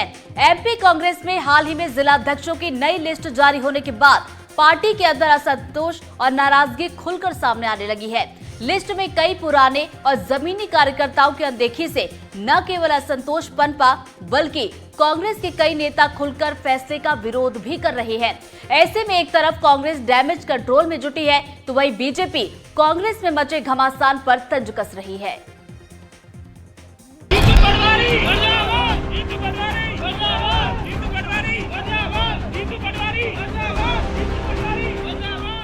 MP Congress में हाल ही में जिला अध्यक्षों की नई लिस्ट जारी होने के बाद पार्टी के अंदर असंतोष और नाराजगी खुलकर सामने आने लगी है। लिस्ट में कई पुराने और जमीनी कार्यकर्ताओं की अनदेखी से न केवल असंतोष पनपा बल्कि कांग्रेस के कई नेता खुलकर फैसले का विरोध भी कर रहे हैं। ऐसे में एक तरफ कांग्रेस डैमेज कंट्रोल में जुटी है तो वहीं बीजेपी कांग्रेस में मचे घमासान पर तंज कस रही है।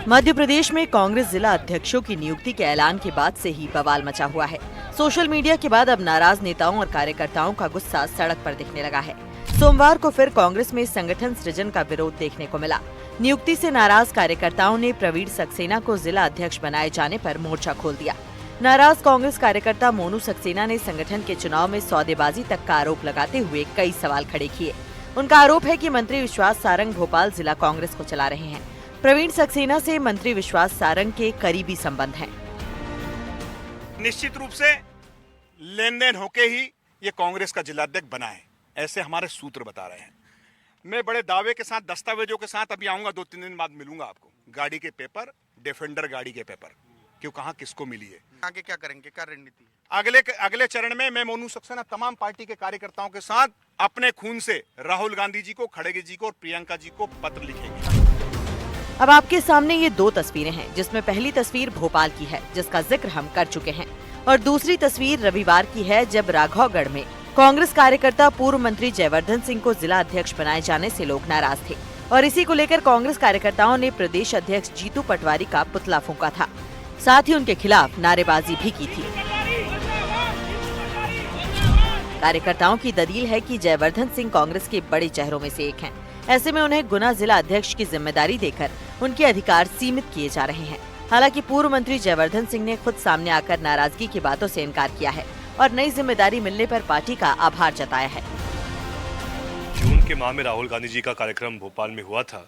मध्य प्रदेश में कांग्रेस जिला अध्यक्षों की नियुक्ति के ऐलान के बाद से ही बवाल मचा हुआ है। सोशल मीडिया के बाद अब नाराज नेताओं और कार्यकर्ताओं का गुस्सा सड़क पर दिखने लगा है। सोमवार को फिर कांग्रेस में संगठन सृजन का विरोध देखने को मिला। नियुक्ति से नाराज कार्यकर्ताओं ने प्रवीण सक्सेना को जिला अध्यक्ष बनाए जाने पर मोर्चा खोल दिया। नाराज कांग्रेस कार्यकर्ता मोनू सक्सेना ने संगठन के चुनाव में सौदेबाजी तक का आरोप लगाते हुए कई सवाल खड़े किए। उनका आरोप है कि मंत्री विश्वास सारंग भोपाल जिला कांग्रेस को चला रहे हैं। प्रवीण सक्सेना से मंत्री विश्वास सारंग के करीबी संबंध हैं। निश्चित रूप से लेन देन होके ही ये कांग्रेस का जिलाध्यक्ष बना है, ऐसे हमारे सूत्र बता रहे हैं। मैं बड़े दावे के साथ, दस्तावेजों के साथ अभी आऊंगा, 2-3 दिन बाद मिलूंगा आपको। गाड़ी के पेपर, डिफेंडर गाड़ी के पेपर, क्यों कहाँ किसको मिली है, आगे क्या करेंगे, क्या रणनीति? अगले चरण में मैं मोनू सक्सेना तमाम पार्टी के कार्यकर्ताओं के साथ अपने खून से राहुल गांधी जी को, खड़गे जी को और प्रियंका जी को पत्र लिखेंगे। अब आपके सामने ये 2 तस्वीरें हैं, जिसमें पहली तस्वीर भोपाल की है, जिसका जिक्र हम कर चुके हैं, और दूसरी तस्वीर रविवार की है, जब राघवगढ़ में कांग्रेस कार्यकर्ता पूर्व मंत्री जयवर्धन सिंह को जिला अध्यक्ष बनाए जाने से लोग नाराज थे और इसी को लेकर कांग्रेस कार्यकर्ताओं ने प्रदेश अध्यक्ष जीतू पटवारी का पुतला फूंका था। साथ ही उनके खिलाफ नारेबाजी भी की थी। कार्यकर्ताओं की दलील है कि जयवर्धन सिंह कांग्रेस के बड़े चेहरों में से एक हैं। ऐसे में उन्हें गुना जिला अध्यक्ष की जिम्मेदारी देकर उनके अधिकार सीमित किए जा रहे हैं। हालांकि पूर्व मंत्री जयवर्धन सिंह ने खुद सामने आकर नाराजगी की बातों से इनकार किया है और नई जिम्मेदारी मिलने पर पार्टी का आभार जताया है। जून के माह में राहुल गांधी जी का कार्यक्रम भोपाल में हुआ था,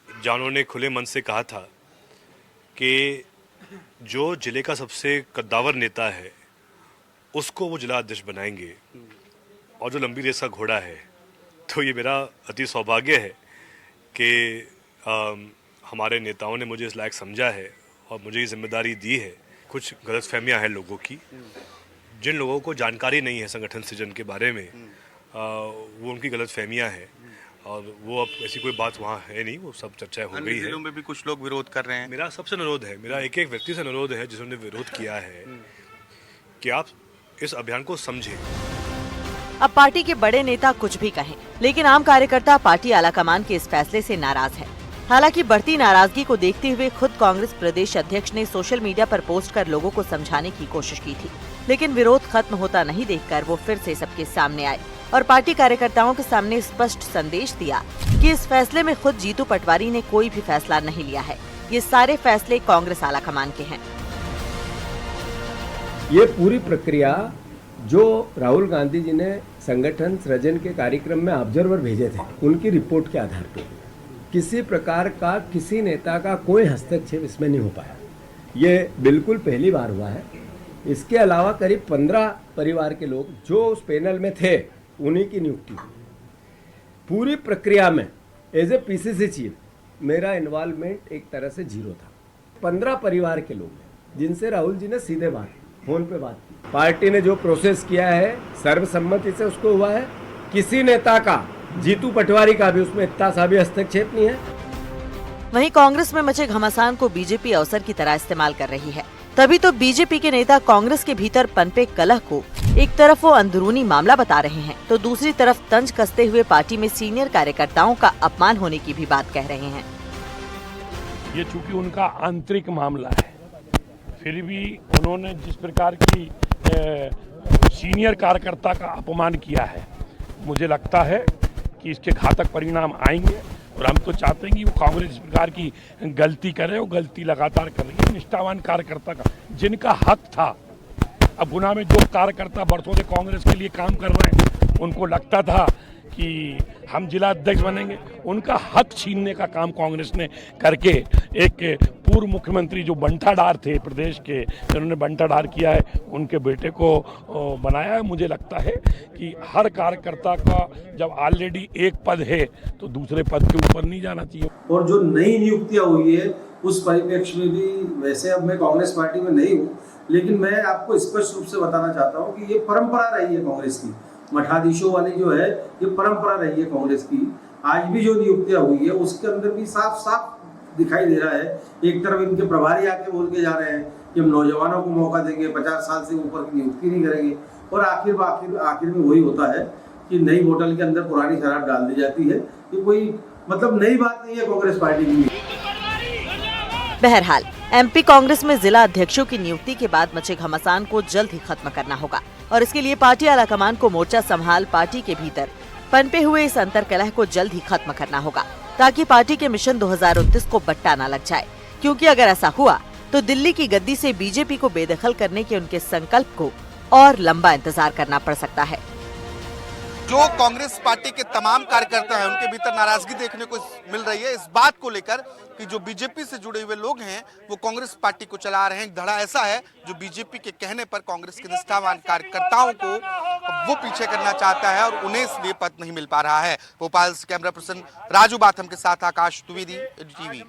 जहां उन्होंने खुले मन से कहा था कि जो जिले का सबसे कद्दावर नेता है उसको वो जिला अध्यक्ष बनाएंगे और जो लंबी रेस का घोड़ा है, तो ये मेरा अति सौभाग्य है कि हमारे नेताओं ने मुझे इस लायक समझा है और मुझे ये जिम्मेदारी दी है। कुछ गलतफहमियां हैं लोगों की, जिन लोगों को जानकारी नहीं है संगठन सृजन के बारे में, वो उनकी गलतफहमियां हैं और वो अब ऐसी कोई बात वहाँ है नहीं, वो सब चर्चा हो गई है। जिलों में भी कुछ लोग विरोध कर रहे हैं। मेरा सबसे अनुरोध है, मेरा एक एक व्यक्ति से अनुरोध है जिन्होंने विरोध किया है कि आप इस अभियान को समझें। अब पार्टी के बड़े नेता कुछ भी कहें, लेकिन आम कार्यकर्ता पार्टी आलाकमान के इस फैसले से नाराज है। हालांकि बढ़ती नाराजगी को देखते हुए खुद कांग्रेस प्रदेश अध्यक्ष ने सोशल मीडिया पर पोस्ट कर लोगों को समझाने की कोशिश की थी, लेकिन विरोध खत्म होता नहीं देखकर वो फिर से सबके सामने आए और पार्टी कार्यकर्ताओं के सामने स्पष्ट संदेश दिया कि इस फैसले में खुद जीतू पटवारी ने कोई भी फैसला नहीं लिया है। ये सारे फैसले कांग्रेस आलाकमान के हैं। ये पूरी प्रक्रिया जो राहुल गांधी जी ने संगठन सृजन के कार्यक्रम में ऑब्जर्वर भेजे थे, उनकी रिपोर्ट के आधार पर किसी प्रकार का किसी नेता का कोई हस्तक्षेप इसमें नहीं हो पाया। ये बिल्कुल पहली बार हुआ है। इसके अलावा करीब 15 परिवार के लोग जो उस पैनल में थे, उन्हीं की नियुक्ति हुई। पूरी प्रक्रिया में एज ए पीसीसी चीफ मेरा इन्वॉल्वमेंट एक तरह से 0 था। 15 परिवार के लोग हैं जिनसे राहुल जी ने सीधे फोन पे बात की। पार्टी ने जो प्रोसेस किया है सर्वसम्मति से उसको हुआ है। किसी नेता का, जीतू पटवारी का भी उसमें इतना सा भी हस्तक्षेप नहीं है। वहीं कांग्रेस में मचे घमासान को बीजेपी अवसर की तरह इस्तेमाल कर रही है। तभी तो बीजेपी के नेता कांग्रेस के भीतर पनपे कलह को एक तरफ वो अंदरूनी मामला बता रहे हैं, तो दूसरी तरफ तंज कसते हुए पार्टी में सीनियर कार्यकर्ताओं का अपमान होने की भी बात कह रहे हैं। ये चूंकि उनका आंतरिक मामला है, फिर भी उन्होंने जिस प्रकार की सीनियर कार्यकर्ता का अपमान किया है, मुझे लगता है कि इसके घातक परिणाम आएंगे और हम तो चाहते हैं कि वो कांग्रेस इस प्रकार की गलती करे, वो गलती लगातार कर रही है। निष्ठावान कार्यकर्ता का जिनका हक था, अब गुना में जो कार्यकर्ता बरसों से कांग्रेस के लिए काम कर रहे हैं, उनको लगता था कि हम जिला अध्यक्ष बनेंगे, उनका हक छीनने का काम कांग्रेस ने करके एक पूर्व मुख्यमंत्री जो बंटाढार थे प्रदेश के, जिन्होंने बंटाढार किया है, उनके बेटे को बनाया है। मुझे लगता है कि हर कार्यकर्ता का जब ऑलरेडी एक पद है तो दूसरे पद के ऊपर नहीं जाना चाहिए। और जो नई नियुक्तियां हुई है उस परिप्रेक्ष्य में भी, वैसे अब मैं कांग्रेस पार्टी में नहीं हूँ, लेकिन मैं आपको स्पष्ट रूप से बताना चाहता हूँ कि ये परंपरा रही है कांग्रेस की, मठाधीशों वाली जो है ये परंपरा रही है कांग्रेस की। आज भी जो नियुक्तियां हुई है उसके अंदर भी साफ साफ दिखाई दे रहा है, एक तरफ इनके प्रभारी आके बोल के जा रहे हैं कि हम नौजवानों को मौका देंगे, 50 साल से ऊपर की नियुक्ति नहीं करेंगे, और आखिर में वही होता है कि नई बोतल के अंदर पुरानी शराब डाल दी जाती है। ये कोई मतलब नई बात नहीं है कांग्रेस पार्टी की। बहरहाल एमपी कांग्रेस में जिला अध्यक्षों की नियुक्ति के बाद मचे घमासान को जल्द ही खत्म करना होगा और इसके लिए पार्टी आलाकमान को मोर्चा संभाल पार्टी के भीतर पनपे हुए इस अंतर्कलह को जल्द ही खत्म करना होगा, ताकि पार्टी के मिशन 2029 को बट्टा न लग जाए। क्योंकि अगर ऐसा हुआ तो दिल्ली की गद्दी से बीजेपी को बेदखल करने के उनके संकल्प को और लंबा इंतजार करना पड़ सकता है। जो कांग्रेस पार्टी के तमाम कार्यकर्ता हैं उनके भीतर नाराजगी देखने को मिल रही है इस बात को लेकर कि जो बीजेपी से जुड़े हुए लोग हैं वो कांग्रेस पार्टी को चला रहे हैं। एक धड़ा ऐसा है जो बीजेपी के कहने पर कांग्रेस के निष्ठावान कार्यकर्ताओं को वो पीछे करना चाहता है और उन्हें इसलिए पद नहीं मिल पा रहा है। भोपाल से कैमरा पर्सन राजू बाथम के साथ आकाश द्विवेदी, टीवी।